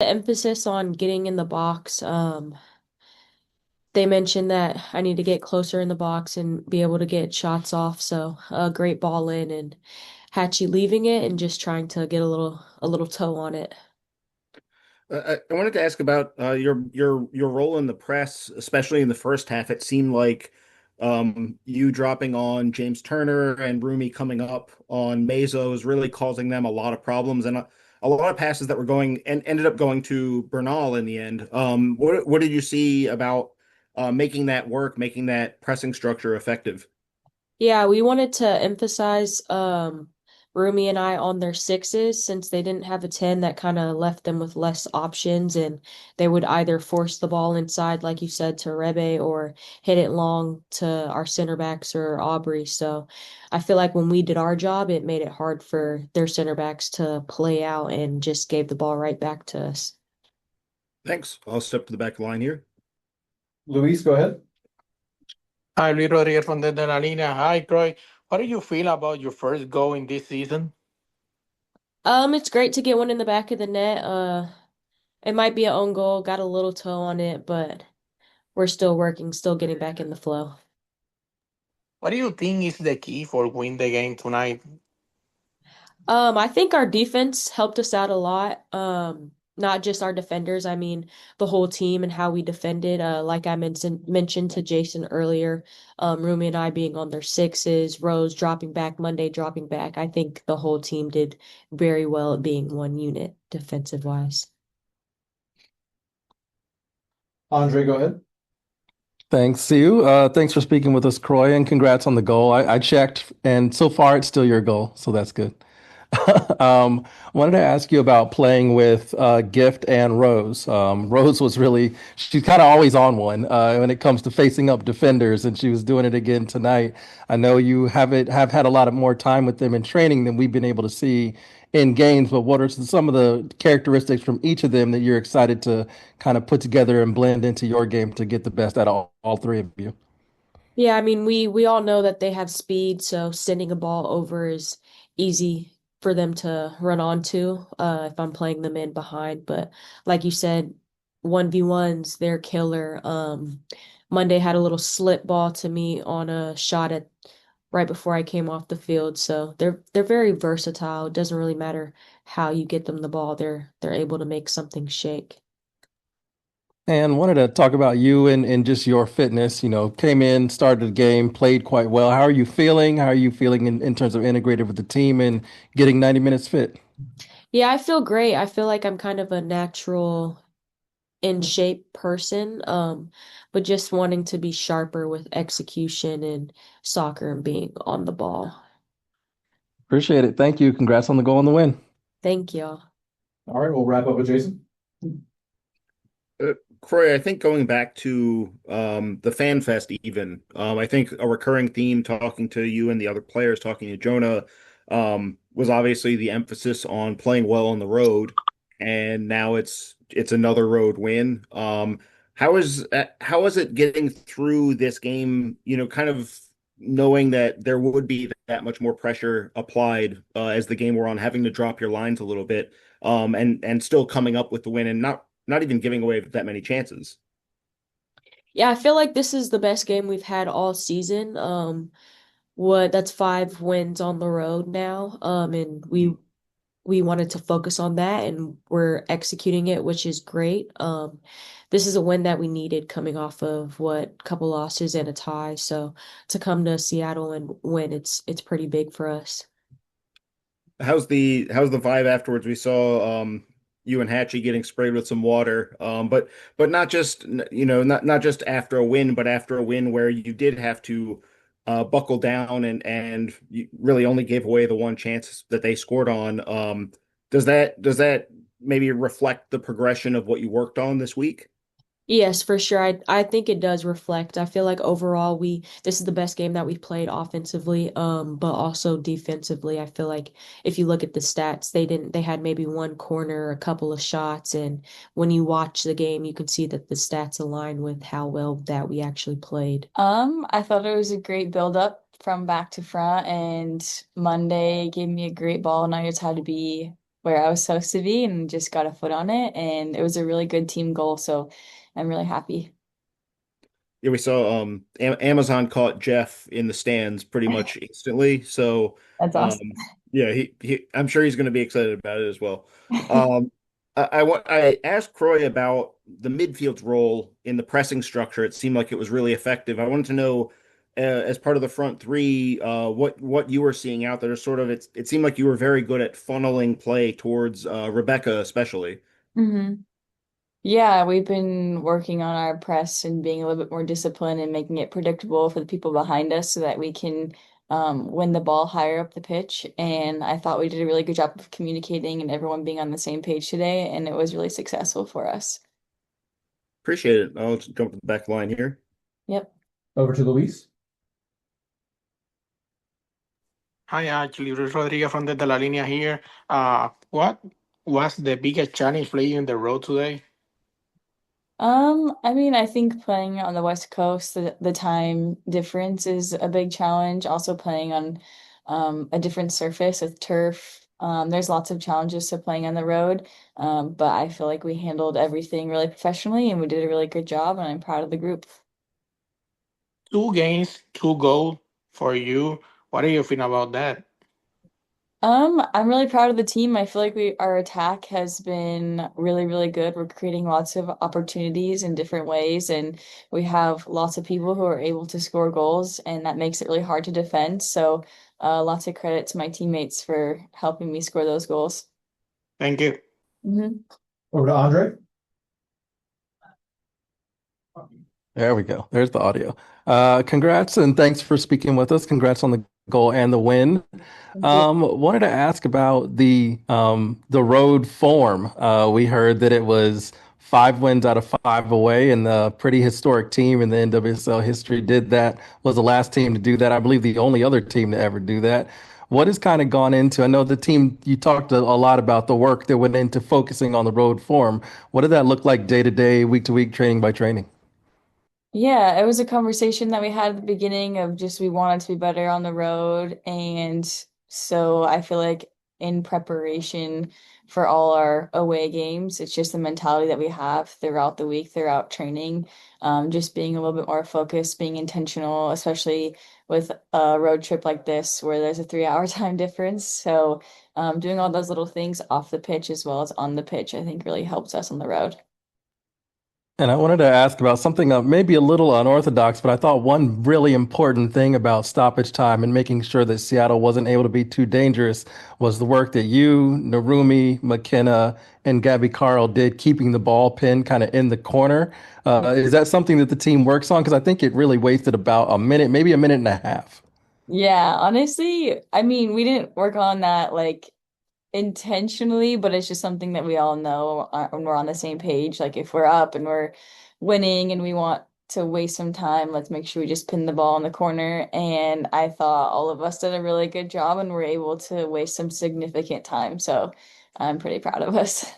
emphasis on getting in the box. They mentioned that I need to get closer in the box and be able to get shots off. So a great ball in and Hatchie leaving it and just trying to get a little toe on it. I wanted to ask about your role in the press, especially in the first half. It seemed like you dropping on James Turner and Rumi coming up on Meso is really causing them a lot of problems and a lot of passes that were going and ended up going to Bernal in the end. What did you see about making that work, making that pressing structure effective? Yeah, we wanted to emphasize Rumi and I on their sixes since they didn't have a 10 that kind of left them with less options and they would either force the ball inside, like you said, to Rebe or hit it long to our center backs or Aubrey. So I feel like when we did our job, it made it hard for their center backs to play out and just gave the ball right back to us. Thanks. I'll step to the back of the line here. Luis, go ahead. Hi, Luis Rodriguez from the Línea. Hi, Croix. How do you feel about your first goal in this season? It's great to get one in the back of the net. It might be an own goal, got a little toe on it, but we're still working, still getting back in the flow. What do you think is the key for win the game tonight? I think our defense helped us out a lot. Not just our defenders, I mean the whole team and how we defended. Like I mentioned to Jason earlier, Rumi and I being on their sixes, Rose dropping back, Monday dropping back. I think the whole team did very well at being one unit defensive wise. Andre, go ahead. Thanks, Sue. Thanks for speaking with us, Croy, and congrats on the goal. I checked, and so far it's still your goal, so that's good. Wanted to ask you about playing with Gift and Rose. Rose was really, she's kind of always on one when it comes to facing up defenders, and she was doing it again tonight. I know you have had a lot of more time with them in training than we've been able to see in games, but what are some of the characteristics from each of them that you're excited to kind of put together and blend into your game to get the best out of all three of you? Yeah, I mean we all know that they have speed, so sending a ball over is easy for them to run onto if I'm playing them in behind. But like you said, 1v1s, they're killer. Monday had a little slip ball to me on a shot at right before I came off the field. So they're very versatile. It doesn't really matter how you get them the ball. They're able to make something shake. And wanted to talk about you and just your fitness. You know, came in, started the game, played quite well. How are you feeling? How are you feeling in terms of integrated with the team and getting 90 minutes fit? Yeah, I feel great. I feel like I'm kind of a natural in shape person, but just wanting to be sharper with execution and soccer and being on the ball. Appreciate it. Thank you. Congrats on the goal and the win. Thank y'all. All right, we'll wrap up with Jason. Croy, I think going back to the Fan Fest even, I think a recurring theme talking to you and the other players, talking to Jonah, was obviously the emphasis on playing well on the road, and now it's another road win. How is it getting through this game, kind of knowing that there would be that much more pressure applied as the game wore on, having to drop your lines a little bit, and still coming up with the win and not even giving away that many chances. Yeah, I feel like this is the best game we've had all season. What that's 5 wins on the road now. And we wanted to focus on that and we're executing it, which is great. This is a win that we needed coming off of what couple losses and a tie. So to come to Seattle and win, it's pretty big for us. How's the vibe afterwards? We saw you and Hatchie getting sprayed with some water. But not just not just after a win, but after a win where you did have to buckle down and you really only gave away the one chance that they scored on. Does that maybe reflect the progression of what you worked on this week? Yes, for sure. I think it does reflect. I feel like overall we this is the best game that we've played offensively, but also defensively. I feel like if you look at the stats, they had maybe one corner, a couple of shots, and when you watch the game, you can see that the stats align with how well that we actually played. I thought it was a great build up from back to front, and Monday gave me a great ball, and I just had to be where I was supposed to be and just got a foot on it. And it was a really good team goal. So I'm really happy. Yeah, we saw Amazon caught Jeff in the stands pretty much instantly. So That's um awesome. yeah, he I'm sure he's going to be excited about it as well. Um I asked Croy about the midfield's role in the pressing structure. It seemed like it was really effective. I wanted to know as part of the front three what you were seeing out there. Sort of it seemed like you were very good at funneling play towards Rebecca especially. hmm Yeah, we've been working on our press and being a little bit more disciplined and making it predictable for the people behind us so that we can win the ball higher up the pitch. And I thought we did a really good job of communicating and everyone being on the same page today, and it was really successful for us. Appreciate it. I'll just jump to the back line here. Yep. Over to Luis. Hi, actually, Luis Rodriguez from the La Línea here. What was the biggest challenge playing the road today? I mean, I think playing on the West Coast, the time difference is a big challenge. Also playing on a different surface with turf. There's lots of challenges to playing on the road. But I feel like we handled everything really professionally and we did a really good job, and I'm proud of the group. 2 games, 2 goals for you. What do you think about that? I'm really proud of the team. I feel like our attack has been really, really good. We're creating lots of opportunities in different ways, and we have lots of people who are able to score goals, and that makes it really hard to defend. So, lots of credit to my teammates for helping me score those goals. Thank you. hmm Over to Andre. There we go. There's the audio. Congrats and thanks for speaking with us. Congrats on the goal and the win. Thank you. Wanted to ask about the road form. We heard that it was 5 wins out of 5 away, and the pretty historic team in the NWSL history did that. Was the last team to do that. I believe the only other team to ever do that. What has kind of gone into? I know the team. You talked a lot about the work that went into focusing on the road form. What did that look like day to day, week to week, training by training? Yeah, it was a conversation that we had at the beginning of just we wanted to be better on the road. And so I feel like in preparation for all our away games, it's just the mentality that we have throughout the week, throughout training, just being a little bit more focused, being intentional, especially with a road trip like this where there's a 3 hour time difference. So doing all those little things off the pitch as well as on the pitch, I think really helps us on the road. And I wanted to ask about something maybe a little unorthodox, but I thought one really important thing about stoppage time and making sure that Seattle wasn't able to be too dangerous was the work that you, Narumi, McKenna, and Gabby Carl did keeping the ball pinned kind of in the corner. Is that something that the team works on? Because I think it really wasted about a minute, maybe a minute and a half. Yeah, honestly, I mean, we didn't work on that like intentionally, but it's just something that we all know when we're on the same page. Like if we're up and we're winning and we want to waste some time, let's make sure we just pin the ball in the corner. And I thought all of us did a really good job and were able to waste some significant time. So I'm pretty proud of us.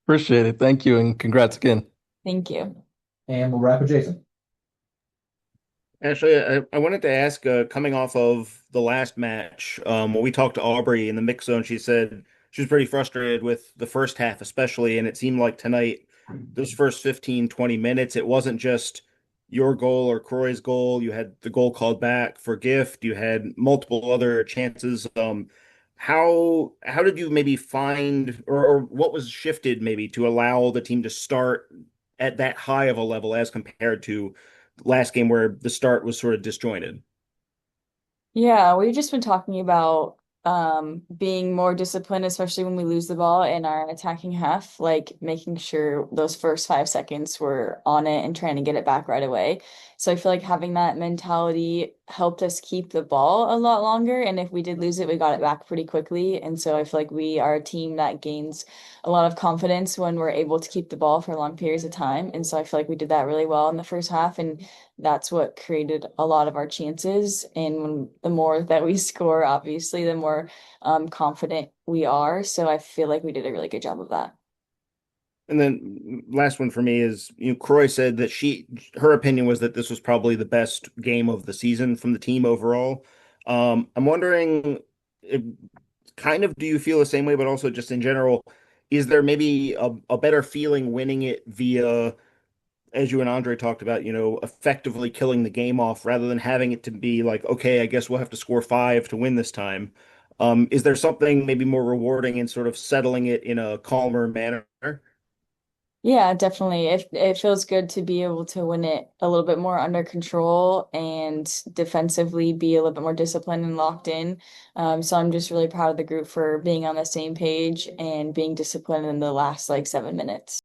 Appreciate it. Thank you, and congrats again. Thank you. And we'll wrap with Jason. Actually, I wanted to ask, coming off of the last match, when we talked to Aubrey in the mix zone, she said she was pretty frustrated with the first half, especially, and it seemed like tonight, those first 15, 20 minutes, it wasn't just your goal or Croy's goal. You had the goal called back for Gift. You had multiple other chances. How did you maybe find or what was shifted maybe to allow the team to start at that high of a level as compared to last game where the start was sort of disjointed? Yeah, we've just been talking about being more disciplined, especially when we lose the ball in our attacking half, like making sure those first 5 seconds were on it and trying to get it back right away. So I feel like having that mentality helped us keep the ball a lot longer. And if we did lose it, we got it back pretty quickly. And so I feel like we are a team that gains a lot of confidence when we're able to keep the ball for long periods of time. And so I feel like we did that really well in the first half. And that's what created a lot of our chances. And the more that we score, obviously, the more confident we are. So I feel like we did a really good job of that. And then last one for me is, Croy said that her opinion was that this was probably the best game of the season from the team overall. I'm wondering, kind of do you feel the same way, but also just in general, is there maybe a better feeling winning it via, as you and Andre talked about, effectively killing the game off rather than having it to be like, okay, I guess we'll have to score five to win this time. Is there something maybe more rewarding in sort of settling it in a calmer manner? Yeah, definitely. It feels good to be able to win it a little bit more under control and defensively be a little bit more disciplined and locked in. So I'm just really proud of the group for being on the same page and being disciplined in the last like 7 minutes.